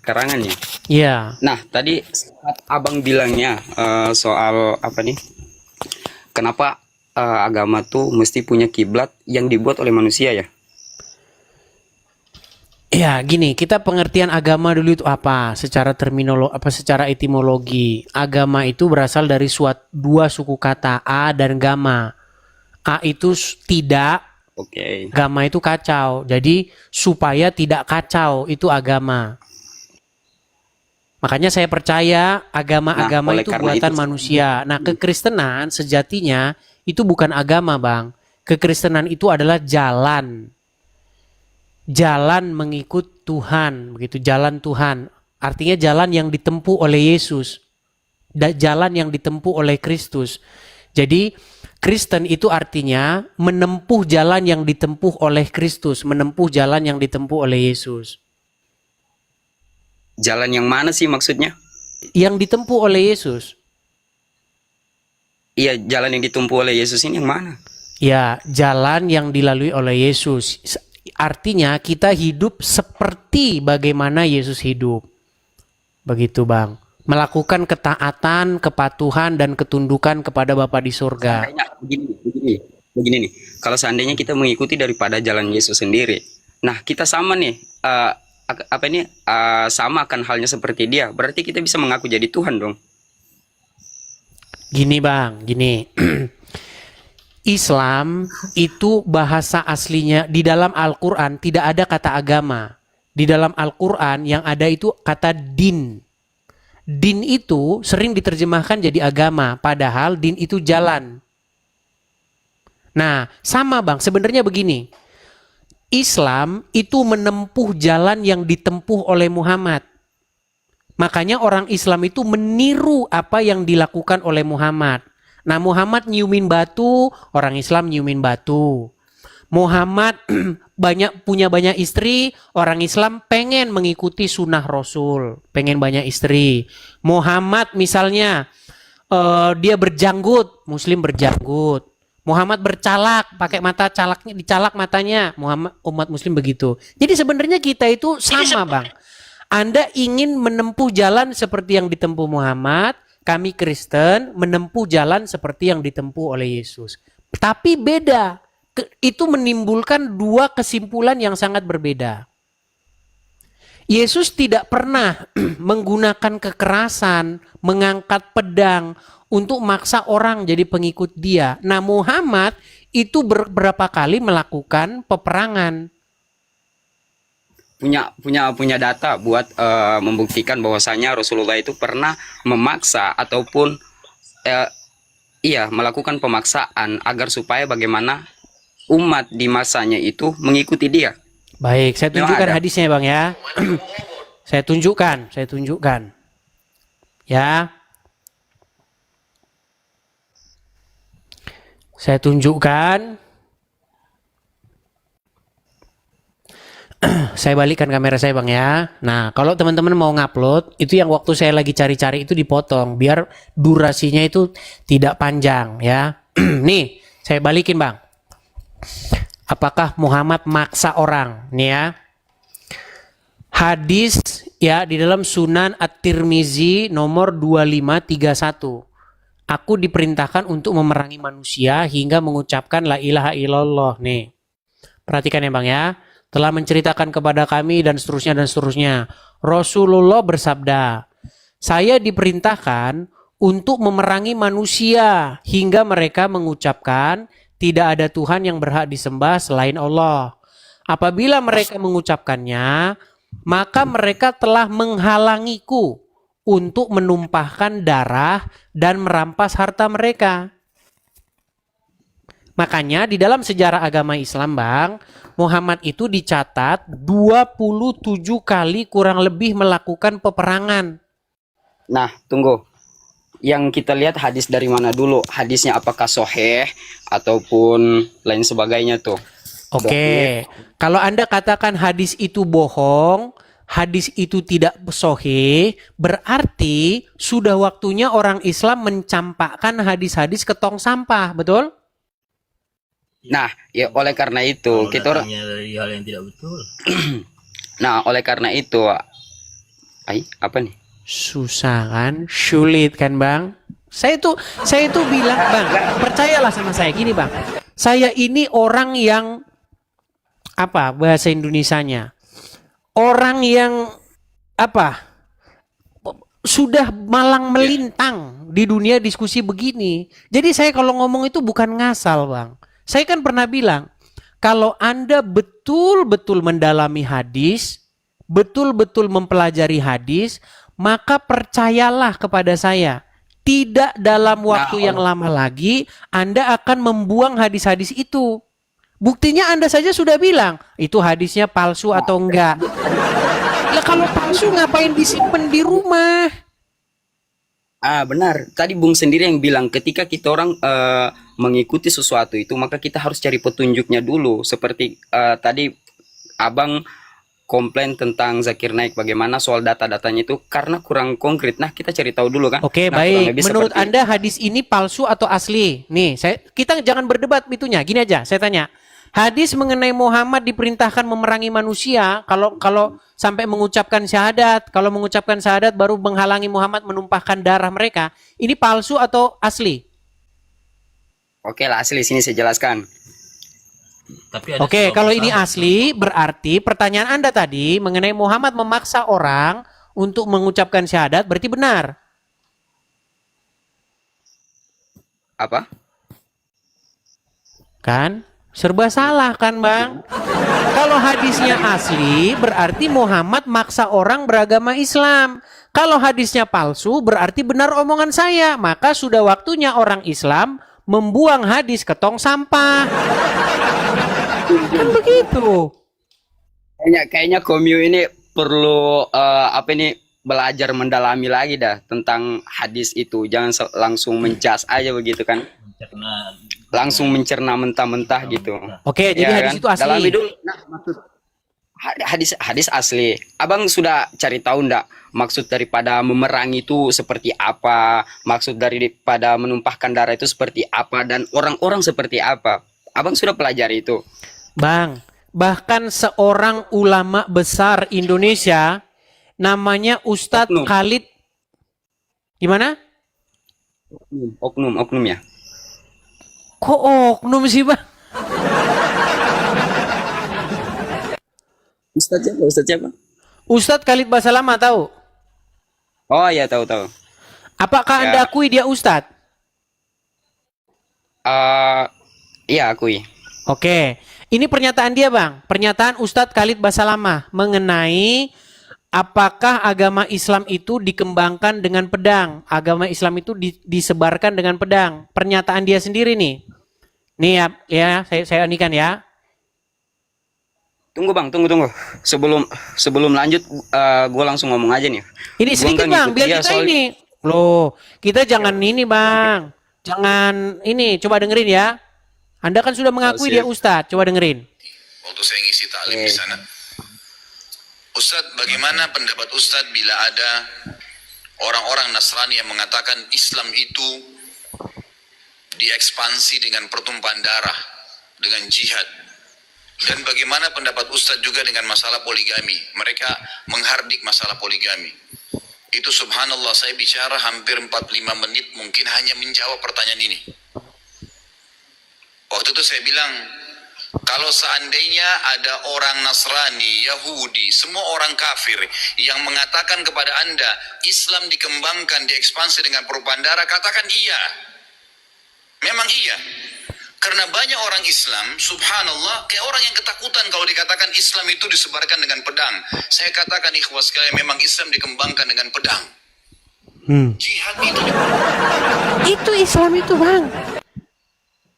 karangannya. Iya. Nah, tadi saat abang bilangnya soal apa nih? Kenapa agama tuh mesti punya kiblat yang dibuat oleh manusia ya? Ya, gini, kita pengertian agama dulu itu apa? Secara terminologi, apa secara etimologi. Agama itu berasal dari dua suku kata A dan gamma. A itu tidak, Oke. gamma itu kacau. Jadi supaya tidak kacau itu agama. Makanya saya percaya Nah, agama-agama oleh itu karena itu buatan manusia. Nah, kekristenan sejatinya itu bukan agama, Bang. Kekristenan itu adalah jalan. Jalan mengikut Tuhan, begitu, jalan Tuhan. Artinya jalan yang ditempuh oleh Yesus. Jalan yang ditempuh oleh Kristus. Jadi Kristen itu artinya menempuh jalan yang ditempuh oleh Kristus, menempuh jalan yang ditempuh oleh Yesus. jalan yang mana sih maksudnya? Yang ditempuh oleh Yesus. Iya, jalan yang ditempuh oleh Yesus ini yang mana? Ya, jalan yang dilalui oleh Yesus. Artinya kita hidup seperti bagaimana Yesus hidup. Begitu, Bang. Melakukan ketaatan, kepatuhan, dan ketundukan kepada Bapa di surga. Seandainya begini nih. Kalau seandainya kita mengikuti daripada jalan Yesus sendiri, nah kita sama nih, apa ini sama akan halnya seperti dia. Berarti kita bisa mengaku jadi Tuhan dong. Gini, Bang, gini. Islam itu bahasa aslinya di dalam Al-Quran tidak ada kata agama. Di dalam Al-Quran yang ada itu kata din. Din itu sering diterjemahkan jadi agama, padahal din itu jalan. Nah, sama Bang, sebenarnya begini. Islam itu menempuh jalan yang ditempuh oleh Muhammad. Makanya orang Islam itu meniru apa yang dilakukan oleh Muhammad. Nah, Muhammad nyiumin batu, orang Islam nyiumin batu. Muhammad punya banyak istri, orang Islam pengen mengikuti sunnah Rasul, pengen banyak istri. Muhammad misalnya dia berjanggut, Muslim berjanggut. Muhammad bercalak, pakai mata calaknya, dicalak matanya. Umat Muslim begitu. Jadi sebenarnya kita itu sama, Bang. Anda ingin menempuh jalan seperti yang ditempuh Muhammad, kami Kristen menempuh jalan seperti yang ditempuh oleh Yesus. Tapi beda. Itu menimbulkan dua kesimpulan yang sangat berbeda. Yesus tidak pernah menggunakan kekerasan, mengangkat pedang untuk maksa orang jadi pengikut dia. Nah, Muhammad itu beberapa kali melakukan peperangan. Punya data buat membuktikan bahwasanya Rasulullah itu pernah memaksa ataupun melakukan pemaksaan agar supaya bagaimana umat di masanya itu mengikuti dia. Baik, saya tunjukkan hadisnya, Bang ya. Saya tunjukkan. Ya. Saya tunjukkan. Saya balikkan kamera saya, Bang ya. Nah, kalau teman-teman mau ngupload, itu yang waktu saya lagi cari-cari itu dipotong biar durasinya itu tidak panjang ya. Nih, saya balikin, Bang. Apakah Muhammad maksa orang? Nih ya. Hadis ya di dalam Sunan At-Tirmizi nomor 2531. Aku diperintahkan untuk memerangi manusia hingga mengucapkan la ilaha illallah. Nih. Perhatikan ya, Bang ya. Telah menceritakan kepada kami dan seterusnya. Rasulullah bersabda, saya diperintahkan untuk memerangi manusia hingga mereka mengucapkan tidak ada Tuhan yang berhak disembah selain Allah. Apabila mereka mengucapkannya, maka mereka telah menghalangiku untuk menumpahkan darah dan merampas harta mereka. Makanya di dalam sejarah agama Islam, Bang, Muhammad itu dicatat 27 kali kurang lebih melakukan peperangan. Nah, tunggu. Yang kita lihat hadis dari mana dulu? Hadisnya apakah sahih ataupun lain sebagainya tuh? Oke. Kalau Anda katakan hadis itu bohong, hadis itu tidak sahih, berarti sudah waktunya orang Islam mencampakkan hadis-hadis ke tong sampah, betul? Nah, ya oleh karena itu kita dari hal yang tidak betul. Nah, oleh karena itu Apa nih? Susah kan? Sulit kan Bang? Saya itu bilang Bang, percayalah sama saya gini Bang. Saya ini orang yang apa bahasa Indonesianya? Orang yang apa? Sudah malang melintang di dunia diskusi begini. Jadi saya kalau ngomong itu bukan ngasal Bang. Saya kan pernah bilang, kalau Anda betul-betul mendalami hadis, betul-betul mempelajari hadis, maka percayalah kepada saya. Tidak dalam waktu yang lama lagi, Anda akan membuang hadis-hadis itu. Buktinya Anda saja sudah bilang, itu hadisnya palsu atau enggak. Lah kalau palsu ngapain disimpan di rumah? Benar. Tadi Bung sendiri yang bilang ketika kita orang mengikuti sesuatu itu maka kita harus cari petunjuknya dulu. Seperti tadi Abang komplain tentang Zakir Naik bagaimana soal data-datanya itu karena kurang konkret. Nah, kita cari tahu dulu kan. Oke, Nah, kurang baik. lebih Menurut seperti Anda hadis ini palsu atau asli? Nih, kita jangan berdebat itunya. Gini aja, saya tanya. Hadis mengenai Muhammad diperintahkan memerangi manusia kalau sampai mengucapkan syahadat, kalau mengucapkan syahadat baru menghalangi Muhammad menumpahkan darah mereka. Ini palsu atau asli? Oke lah, asli sini saya jelaskan. Oke, kalau ini asli berarti pertanyaan Anda tadi mengenai Muhammad memaksa orang untuk mengucapkan syahadat berarti benar. Apa? Kan? Serba salah kan Bang? Kalau hadisnya asli berarti Muhammad maksa orang beragama Islam. Kalau hadisnya palsu berarti benar omongan saya. Maka sudah waktunya orang Islam membuang hadis ke tong sampah. Kan begitu. Kayaknya Komyu ini perlu belajar mendalami lagi dah tentang hadis itu. Jangan langsung menjas aja begitu kan. Langsung mencerna mentah-mentah gitu. Oke, jadi hadis kan? itu asli. Dalami dulu. Nah, maksud hadis asli. Abang sudah cari tahu ndak maksud daripada memerangi itu seperti apa? Maksud daripada menumpahkan darah itu seperti apa dan orang-orang seperti apa? Abang sudah pelajari itu. Bang, bahkan seorang ulama besar Indonesia namanya Ustadz Oknum. Khalid. Gimana? Oknum ya. Kok oknum sih Bang? Ustadz siapa? Ustadz Khalid Basalamah tahu? Oh iya, tahu. Apakah Anda akui dia Ustadz? Iya, akui. Oke, ini pernyataan dia Bang. Pernyataan Ustadz Khalid Basalamah mengenai apakah agama Islam itu dikembangkan dengan pedang. Agama Islam itu disebarkan dengan pedang. Pernyataan dia sendiri nih. Nih ya saya anikan ya. Tunggu Bang, tunggu. Sebelum lanjut, gue langsung ngomong aja nih. Ini sedikit Bang, biar kita ini. Loh, kita jangan ini Bang. Jangan ini, coba dengerin ya. Anda kan sudah mengakui dia Ustadz, coba dengerin. Waktu saya ngisi taklim di sana. Ustadz, bagaimana pendapat Ustadz bila ada orang-orang Nasrani yang mengatakan Islam itu diekspansi dengan pertumpahan darah, dengan jihad? Dan bagaimana pendapat Ustadz juga dengan masalah poligami? Mereka menghardik masalah poligami. Itu subhanallah, saya bicara hampir 45 menit mungkin hanya menjawab pertanyaan ini. Waktu itu saya bilang, kalau seandainya ada orang Nasrani, Yahudi, semua orang kafir yang mengatakan kepada Anda, Islam dikembangkan, diekspansi dengan perubahan darah, katakan iya. Memang iya. Karena banyak orang Islam, subhanallah, kayak orang yang ketakutan kalau dikatakan Islam itu disebarkan dengan pedang. Saya katakan ikhwah sekalian, memang Islam dikembangkan dengan pedang. Jihad itu Islam itu Bang.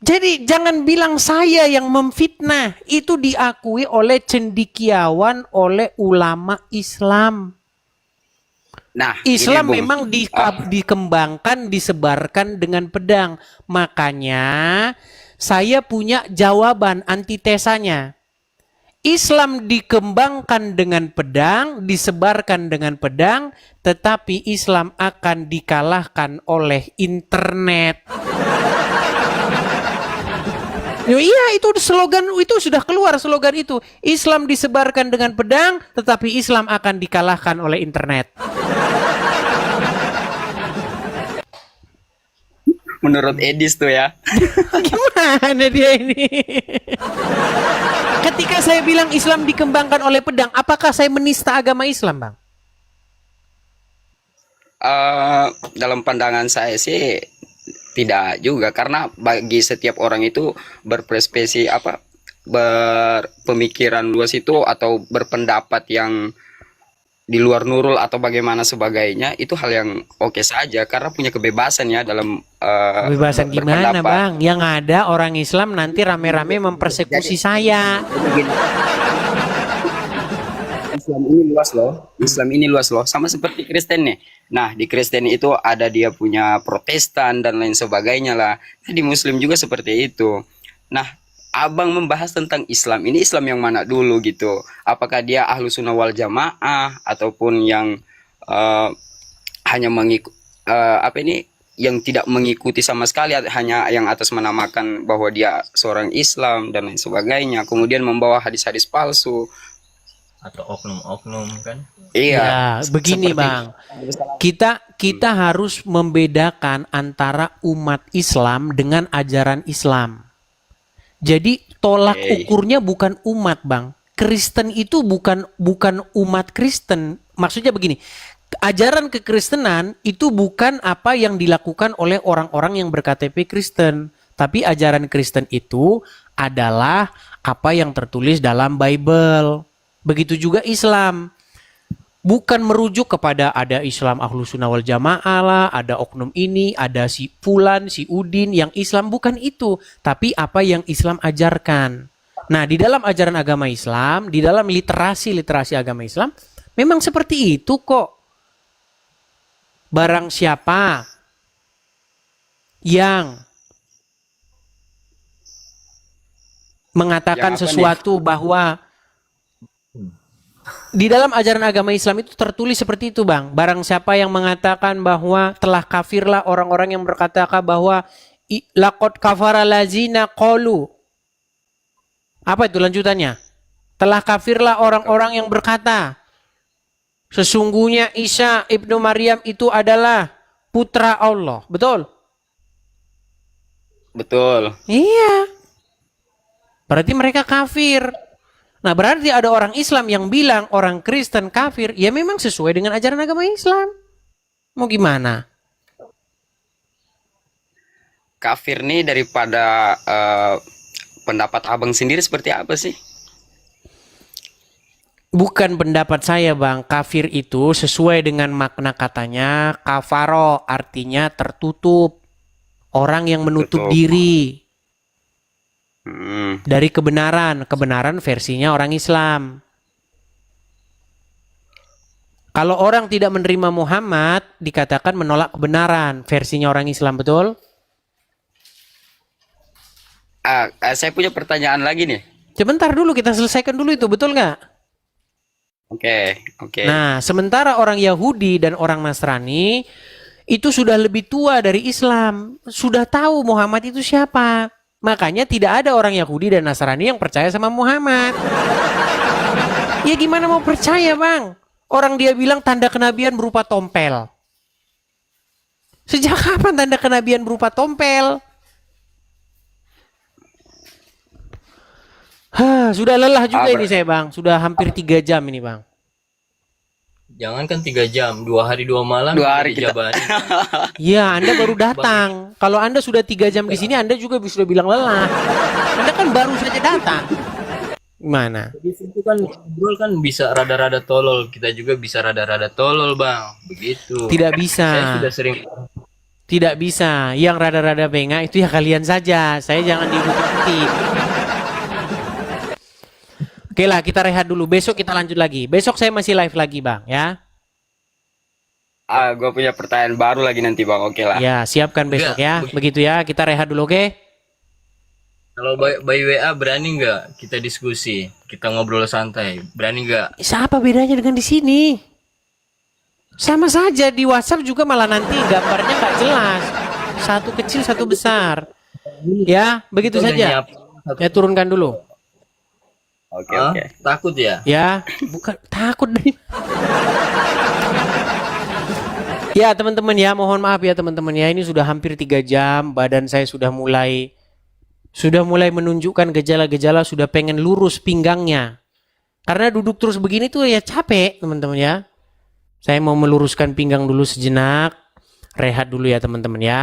Jadi jangan bilang saya yang memfitnah. Itu diakui oleh cendekiawan, oleh ulama Islam. Nah, Islam ini, memang dikembangkan, disebarkan dengan pedang. Makanya saya punya jawaban antitesanya. Islam dikembangkan dengan pedang, disebarkan dengan pedang, tetapi Islam akan dikalahkan oleh internet. Yo, iya, itu slogan itu sudah keluar slogan itu. Islam disebarkan dengan pedang, tetapi Islam akan dikalahkan oleh internet. Menurut Edis tuh ya. Gimana dia ini? Ketika saya bilang Islam dikembangkan oleh pedang, apakah saya menista agama Islam, Bang? Dalam pandangan saya sih tidak juga, karena bagi setiap orang itu berperspektif berpemikiran luas itu atau berpendapat yang di luar nurul atau bagaimana sebagainya, itu hal yang oke saja karena punya kebebasan ya dalam Kebebasan gimana, berpendapat. Bang? Yang ada orang Islam nanti rame-rame mempersekusi saya. Islam ini luas loh. Islam ini luas loh. Sama seperti Kristen nih. Nah, di Kristen itu ada dia punya Protestan dan lain sebagainya lah. Nah, di Muslim juga seperti itu. Nah, Abang membahas tentang Islam. Ini Islam yang mana dulu gitu? Apakah dia ahlu sunnah wal jamaah ataupun yang hanya yang tidak mengikuti sama sekali, hanya yang atas menamakan bahwa dia seorang Islam dan lain sebagainya, kemudian membawa hadis-hadis palsu. Atau oknum-oknum kan? Ya, Iya, begini, seperti- Bang. Kita harus membedakan antara umat Islam dengan ajaran Islam. Jadi tolak Oke. ukurnya bukan umat, Bang. Kristen itu bukan umat Kristen. Maksudnya begini, ajaran kekristenan itu bukan apa yang dilakukan oleh orang-orang yang berKTP Kristen, tapi ajaran Kristen itu adalah apa yang tertulis dalam Bible. Begitu juga Islam. Bukan merujuk kepada ada Islam ahlu sunnah wal jamaah lah, ada oknum ini, ada si Fulan, si Udin yang Islam, bukan itu. Tapi apa yang Islam ajarkan. Nah, di dalam ajaran agama Islam, di dalam literasi agama Islam, memang seperti itu kok. Barang siapa yang mengatakan Yang apa nih? sesuatu bahwa di dalam ajaran agama Islam itu tertulis seperti itu, Bang. Barang siapa yang mengatakan bahwa telah kafirlah orang-orang yang berkata bahwa laqad kafara lazina qalu. Apa itu lanjutannya? Telah kafirlah orang-orang yang berkata sesungguhnya Isa ibnu Maryam itu adalah putra Allah. Betul? Betul. Iya. Berarti mereka kafir. Nah, berarti ada orang Islam yang bilang orang Kristen kafir, ya memang sesuai dengan ajaran agama Islam. Mau gimana? Kafir nih daripada pendapat Abang sendiri seperti apa sih? Bukan pendapat saya, Bang. Kafir itu sesuai dengan makna katanya, kafaro artinya tertutup. Orang yang menutup Tertutup. diri Hmm. dari kebenaran. Kebenaran versinya orang Islam. Kalau orang tidak menerima Muhammad, dikatakan menolak kebenaran. Versinya orang Islam, betul? Saya punya pertanyaan lagi nih. Sebentar dulu, kita selesaikan dulu itu, betul nggak? Oke. Nah, sementara orang Yahudi dan orang Nasrani itu sudah lebih tua dari Islam. Sudah tahu Muhammad itu siapa. Makanya tidak ada orang Yahudi dan Nasrani yang percaya sama Muhammad. Ya gimana mau percaya, Bang? Orang dia bilang tanda kenabian berupa tompel. Sejak kapan tanda kenabian berupa tompel? Sudah lelah juga ini saya, Bang. Sudah hampir 3 jam ini, Bang. Jangankan 3 jam, 2 hari 2 malam 2 hari kita. dijabari. Ya, Anda baru datang. Kalau Anda sudah 3 jam di sini, Anda juga sudah bilang lelah. Anda kan baru saja datang. Gimana? Di situ kan ngobrol kan bisa rada-rada tolol, kita juga bisa rada-rada tolol, Bang. Begitu. Tidak Saya bisa. sudah sering Tidak bisa. Yang rada-rada bengak itu ya kalian saja. Saya jangan diikuti. Oke lah, kita rehat dulu. Besok kita lanjut lagi. Besok saya masih live lagi, Bang, ya. Gue punya pertanyaan baru lagi nanti, Bang. Oke lah. Ya, siapkan besok ya. Begitu ya. Kita rehat dulu, oke? kalau by WA berani nggak kita diskusi, kita ngobrol santai, berani nggak? Siapa bedanya dengan di sini? Sama saja di WhatsApp juga malah nanti gambarnya nggak jelas. Satu kecil, satu besar. Ya, begitu Kita udah saja. Ya turunkan dulu. Oke, Ah, oke. takut ya? Ya, bukan takut nih. Ya teman-teman ya, mohon maaf ya teman-teman ya. Ini sudah hampir 3 jam, badan saya sudah mulai menunjukkan gejala-gejala, sudah pengen lurus pinggangnya. Karena duduk terus begini tuh ya capek teman-teman ya. Saya mau meluruskan pinggang dulu sejenak. Rehat dulu ya teman-teman ya.